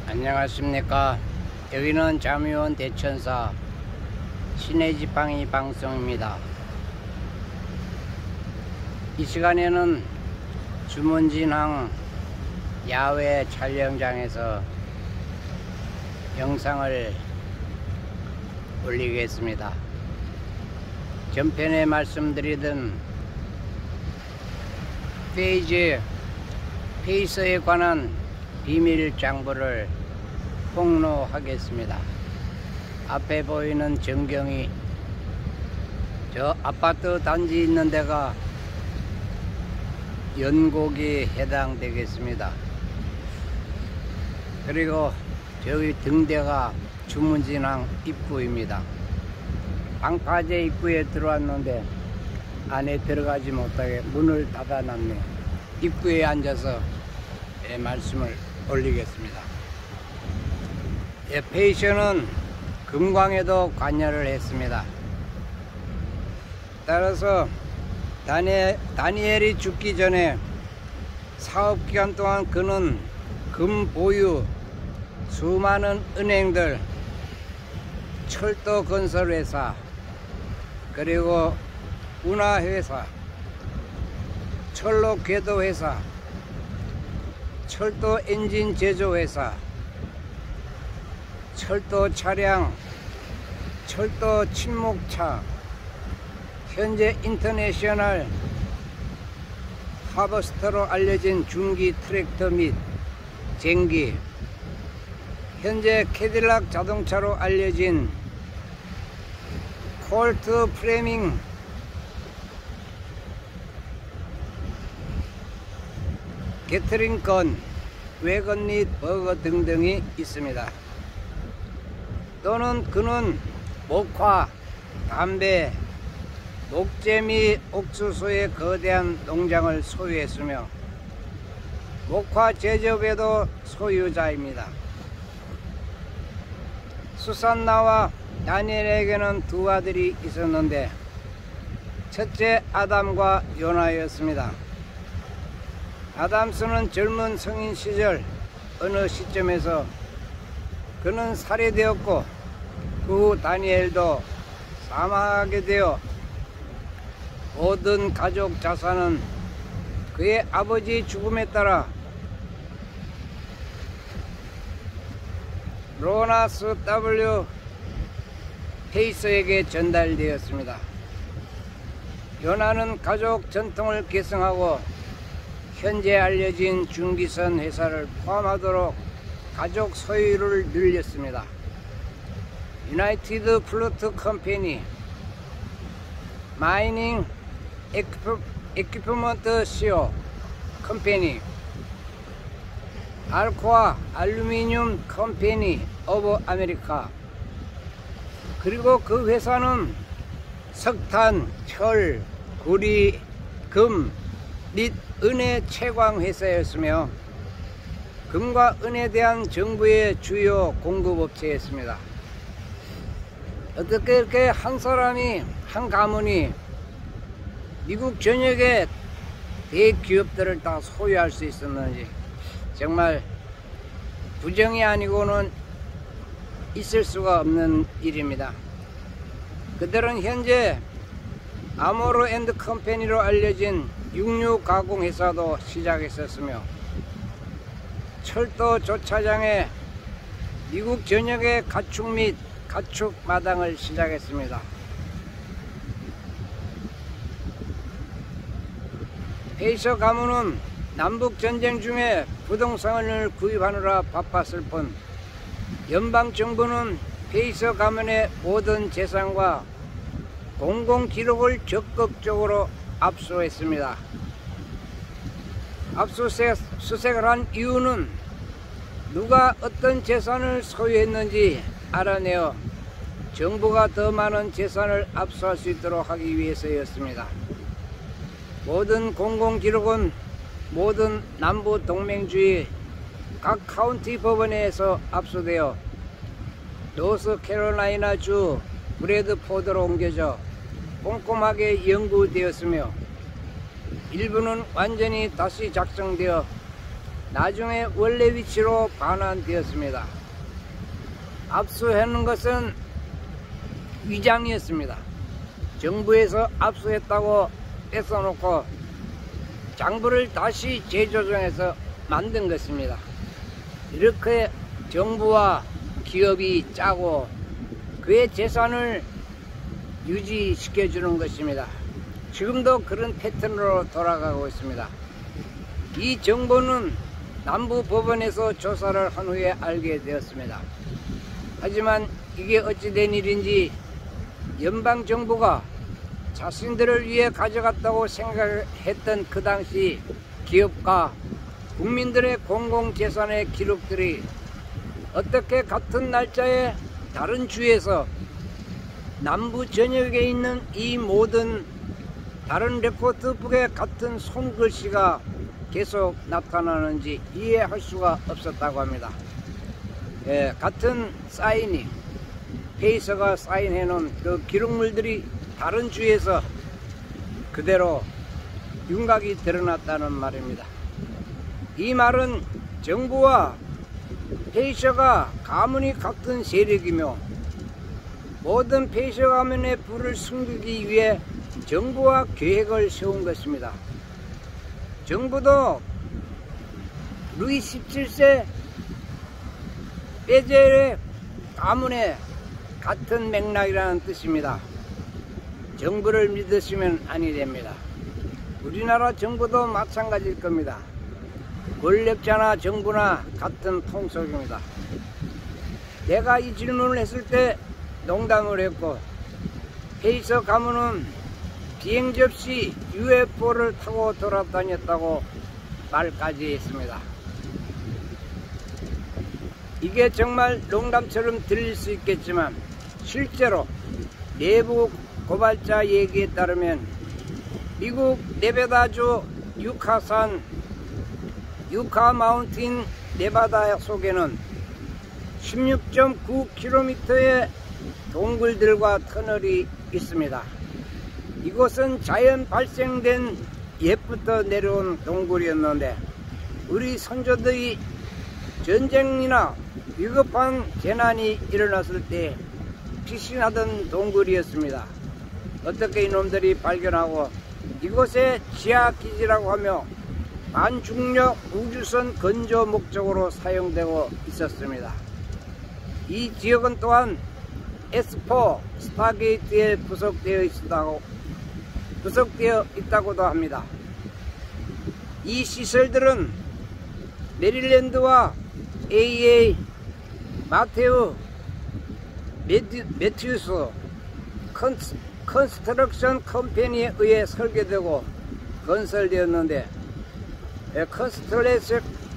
안녕하십니까. 여기는 잠의원 대천사 시내지팡이 방송입니다. 이 시간에는 주문진항 야외 촬영장에서 영상을 올리겠습니다. 전편에 말씀드리던 페이스에 관한 비밀 정보를 폭로하겠습니다. 앞에 보이는 전경이 저 아파트 단지 있는 데가 연곡이 해당되겠습니다. 그리고 저기 등대가 주문진항 입구입니다. 방파제 입구에 들어왔는데 안에 들어가지 못하게 문을 닫아놨네요. 입구에 앉아서 말씀을 올리겠습니다. 페이션은 금광에도 관여를 했습니다. 따라서 다니엘이 죽기 전에 사업기간 동안 그는 금 보유 수많은 은행들, 철도 건설회사, 그리고 운하회사, 철로 궤도회사, 철도 엔진 제조회사, 철도 차량, 철도 침목차, 현재 인터내셔널 하버스터로 알려진 중기 트랙터 및 쟁기, 현재 캐딜락 자동차로 알려진 콜트 프레밍, 게트링건, 웨건 및 버거 등등이 있습니다. 또는 그는 목화, 담배, 녹제 및 옥수수의 거대한 농장을 소유했으며 목화 제조업에도 소유자입니다. 수산나와 다니엘에게는 두 아들이 있었는데 첫째 아담과 요나였습니다. 아담스는 젊은 성인 시절 어느 시점에서 그는 살해되었고 그 후 다니엘도 사망하게 되어 모든 가족 자산은 그의 아버지 죽음에 따라 로나스 W. 페이서에게 전달되었습니다. 요나는 가족 전통을 계승하고 현재 알려진 중기선 회사를 포함하도록 가족 소유를 늘렸습니다. 유나이티드 플루트 컴퍼니, 마이닝 에퀴프먼트 시오 컴퍼니, 알코아 알루미늄 컴퍼니 오브 아메리카, 그리고 그 회사는 석탄, 철, 구리, 금 및 은의 채광 회사였으며 금과 은에 대한 정부의 주요 공급업체였습니다. 어떻게 이렇게 한 사람이, 한 가문이 미국 전역의 대기업들을 다 소유할 수 있었는지 정말 부정이 아니고는 있을 수가 없는 일입니다. 그들은 현재 아모로 앤드 컴퍼니로 알려진 육류 가공 회사도 시작했었으며 철도 조차장에 미국 전역의 가축 및 가축 마당을 시작했습니다. 페이서 가문은 남북전쟁 중에 부동산을 구입하느라 바빴을 뿐 연방정부는 페이서 가문의 모든 재산과 공공기록을 적극적으로 압수했습니다. 압수수색을 한 이유는 누가 어떤 재산을 소유했는지 알아내어 정부가 더 많은 재산을 압수할 수 있도록 하기 위해서였습니다. 모든 공공기록은 모든 남부 동맹주의 각 카운티 법원에서 압수되어 노스캐롤라이나주 브래드포드로 옮겨져 꼼꼼하게 연구되었으며 일부는 완전히 다시 작성되어 나중에 원래 위치로 반환되었습니다. 압수하는 것은 위장이었습니다. 정부에서 압수했다고 뺏어놓고 장부를 다시 재조정해서 만든 것입니다. 이렇게 정부와 기업이 짜고 그의 재산을 유지시켜주는 것입니다. 지금도 그런 패턴으로 돌아가고 있습니다. 이 정보는 남부법원에서 조사를 한 후에 알게 되었습니다. 하지만 이게 어찌된 일인지 연방정부가 자신들을 위해 가져갔다고 생각했던 그 당시 기업과 국민들의 공공재산의 기록들이 어떻게 같은 날짜에 다른 주에서 남부 전역에 있는 이 모든 다른 레코드북에 같은 손글씨가 계속 나타나는지 이해할 수가 없었다고 합니다. 같은 사인이 페이서가 사인해 놓은 그 기록물들이 다른 주에서 그대로 윤곽이 드러났다는 말입니다. 이 말은 정부와 페이서가 가문이 같은 세력이며 모든 페이서 가문의 부를 숨기기 위해 정부와 계획을 세운 것입니다. 정부도 루이 17세 베젤의 가문의 같은 맥락이라는 뜻입니다. 정부를 믿으시면 아니 됩니다. 우리나라 정부도 마찬가지일 겁니다. 권력자나 정부나 같은 통속입니다. 내가 이 질문을 했을 때 농담을 했고 페이서 가문은 비행 접시 UFO를 타고 돌아다녔다고 말까지 했습니다. 이게 정말 농담처럼 들릴 수 있겠지만 실제로 내부 고발자 얘기에 따르면 미국 네바다주 유카산 유카 마운틴 네바다 속에는 16.9km의 동굴들과 터널이 있습니다. 이곳은 자연 발생된 옛부터 내려온 동굴이었는데 우리 선조들이 전쟁이나 위급한 재난이 일어났을 때 피신하던 동굴이었습니다. 어떻게 이놈들이 발견하고 이곳에 지하기지라고 하며 반중력 우주선 건조 목적으로 사용되고 있었습니다. 이 지역은 또한 S4 스타게이트에 부속되어 있다고도 합니다. 이 시설들은 메릴랜드와 AA 마테우 매튜스 컨스트럭션 컴퍼니에 의해 설계되고 건설되었는데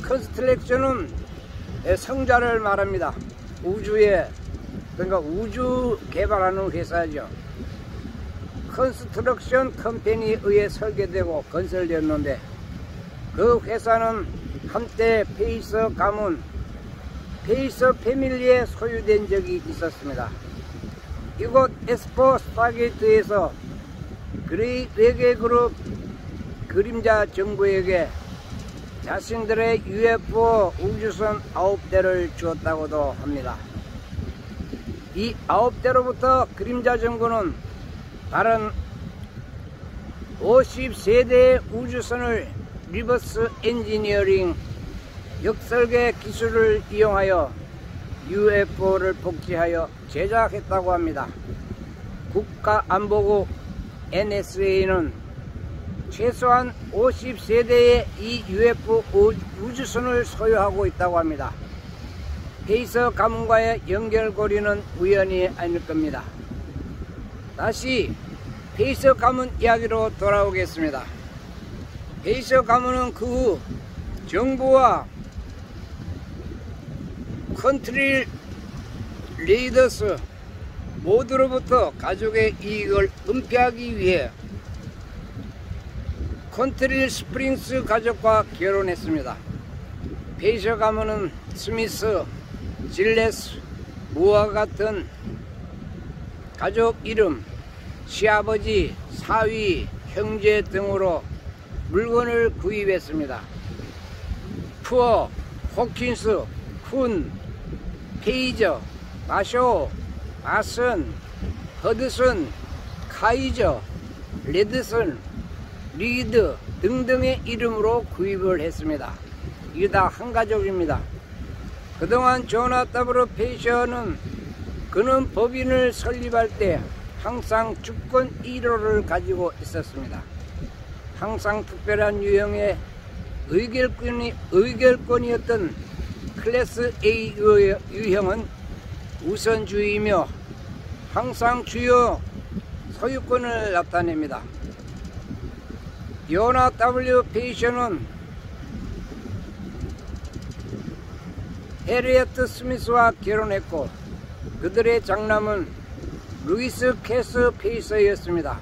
컨스트럭션은 성자를 말합니다. 그러니까 우주 개발하는 회사죠. 컨스트럭션 컴퍼니에 의해 설계되고 건설되었는데 그 회사는 한때 페이서 가문 페이서 패밀리에 소유된 적이 있었습니다. 이곳 S4 스타게이트에서 외계그룹 그림자 정부에게 자신들의 UFO 우주선 9대를 주었다고도 합니다. 이 9대로부터 그림자 정부는 다른 53대의 우주선을 리버스 엔지니어링 역설계 기술을 이용하여 UFO를 복제하여 제작했다고 합니다. 국가안보국 NSA는 최소한 50세대의 이 UFO 우주선을 소유하고 있다고 합니다. 페이서 가문과의 연결고리는 우연이 아닐 겁니다. 다시 페이서 가문 이야기로 돌아오겠습니다. 페이서 가문은 그 후 정부와 컨트리 리더스 모두로부터 가족의 이익을 은폐하기 위해 컨트리 스프링스 가족과 결혼했습니다. 페이서 가문은 스미스, 질레스, 무와 같은 가족 이름, 시아버지, 사위, 형제 등으로 물건을 구입했습니다. 푸어, 호킨스, 쿤, 페이저, 마쇼, 마슨, 허드슨, 카이저, 레드슨, 리드 등등의 이름으로 구입을 했습니다. 이게 다 한 가족입니다. 그동안 조나 W. 페이셔는 그는 법인을 설립할 때 항상 주권 1호를 가지고 있었습니다. 항상 특별한 유형의 의결권이었던 클래스 A 유형은 우선주의이며 항상 주요 소유권을 나타냅니다. 요나 W. 페이셔는 해리어트 스미스와 결혼했고 그들의 장남은 루이스 캐스 페이서였습니다.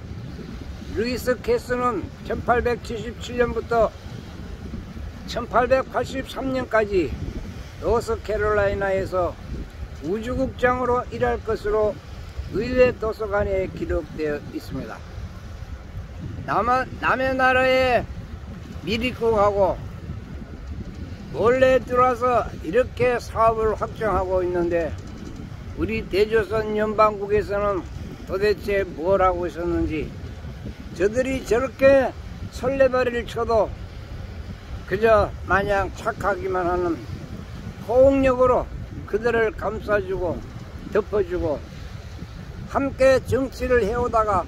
루이스 캐스는 1877년부터 1883년까지 노스캐롤라이나에서 우주국장으로 일할 것으로 의회 도서관에 기록되어 있습니다. 남의 나라에 미리국하고 몰래 들어와서 이렇게 사업을 확장하고 있는데 우리 대조선 연방국에서는 도대체 뭘 하고 있었는지 저들이 저렇게 설레발을 쳐도 그저 마냥 착하기만 하는 폭력으로 그들을 감싸주고 덮어주고 함께 정치를 해오다가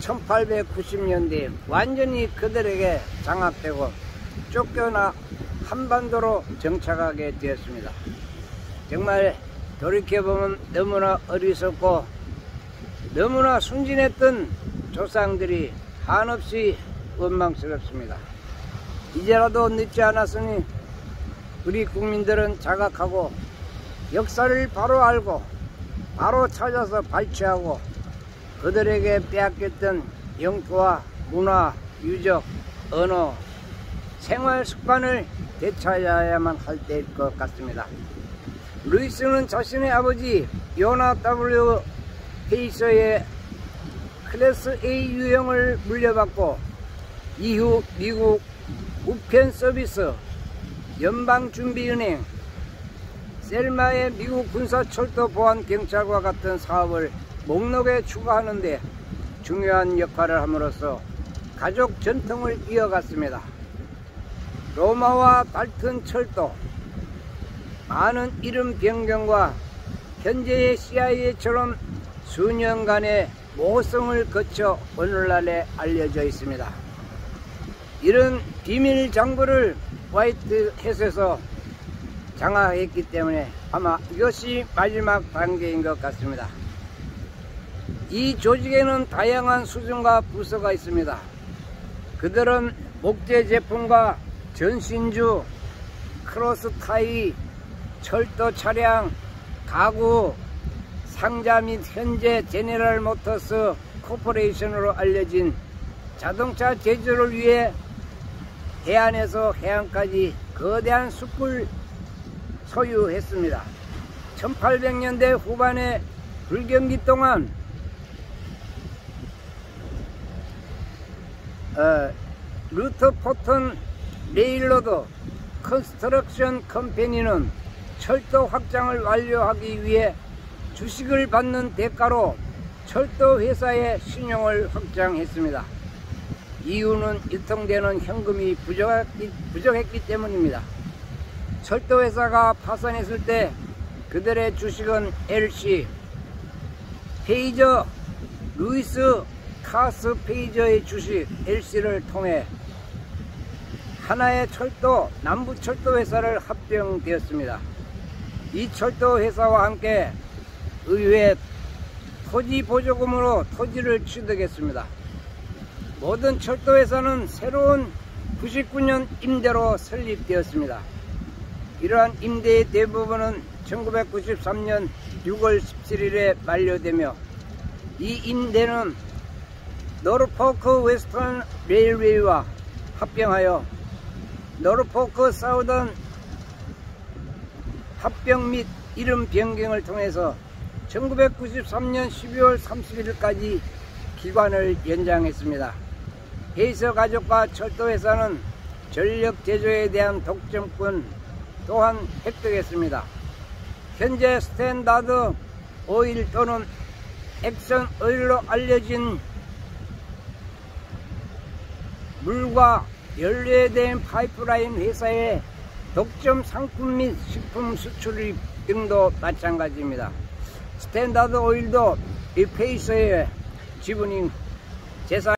1890년대에 완전히 그들에게 장악되고 쫓겨나 한반도로 정착하게 되었습니다. 정말 돌이켜보면 너무나 어리석고 너무나 순진했던 조상들이 한없이 원망스럽습니다. 이제라도 늦지 않았으니 우리 국민들은 자각하고 역사를 바로 알고 바로 찾아서 발췌하고 그들에게 빼앗겼던 영토와 문화, 유적, 언어, 생활 습관을 되찾아야만 할 때일 것 같습니다. 루이스는 자신의 아버지 요나 W. 페이서의 클래스 A 유형을 물려받고 이후 미국 우편 서비스, 연방준비은행, 셀마의 미국 군사철도 보안경찰과 같은 사업을 목록에 추가하는 데 중요한 역할을 함으로써 가족 전통을 이어갔습니다. 로마와 달튼 철도, 많은 이름 변경과 현재의 CIA처럼 수년간의 모성을 거쳐 오늘날에 알려져 있습니다. 이런 비밀 장부를 화이트햇에서 장악했기 때문에 아마 이것이 마지막 단계인 것 같습니다. 이 조직에는 다양한 수준과 부서가 있습니다. 그들은 목재 제품과 전신주, 크로스타이, 철도 차량, 가구, 상자 및 현재 제네럴 모터스 코퍼레이션으로 알려진 자동차 제조를 위해 해안에서 해안까지 거대한 숲을 소유했습니다. 1800년대 후반의 불경기 동안 루터포턴 레일로드 컨스트럭션 컴퍼니는 철도 확장을 완료하기 위해 주식을 받는 대가로 철도 회사의 신용을 확장했습니다. 이유는 유통되는 현금이 부족했기 때문입니다. 철도 회사가 파산했을 때 그들의 주식은 LC, 페이저, 루이스 카스 페이저의 주식 LC를 통해 하나의 철도, 남부철도 회사를 합병되었습니다. 이 철도 회사와 함께 의회 토지 보조금으로 토지를 취득했습니다. 모든 철도 회사는 새로운 99년 임대로 설립되었습니다. 이러한 임대의 대부분은 1993년 6월 17일에 만료되며 이 임대는 노르포크 웨스턴 레일웨이와 합병하여 노르포크 사우던 합병 및 이름 변경을 통해서 1993년 12월 31일까지 기간을 연장했습니다. 페이서 가족과 철도회사는 전력 제조에 대한 독점권 또한 획득했습니다. 현재 스탠다드 오일 또는 엑선 오일로 알려진 물과 연료에 대한 파이프라인 회사의 독점 상품 및 식품 수출 등도 마찬가지입니다. 스탠다드 오일도 이 페이스의 지분인 재산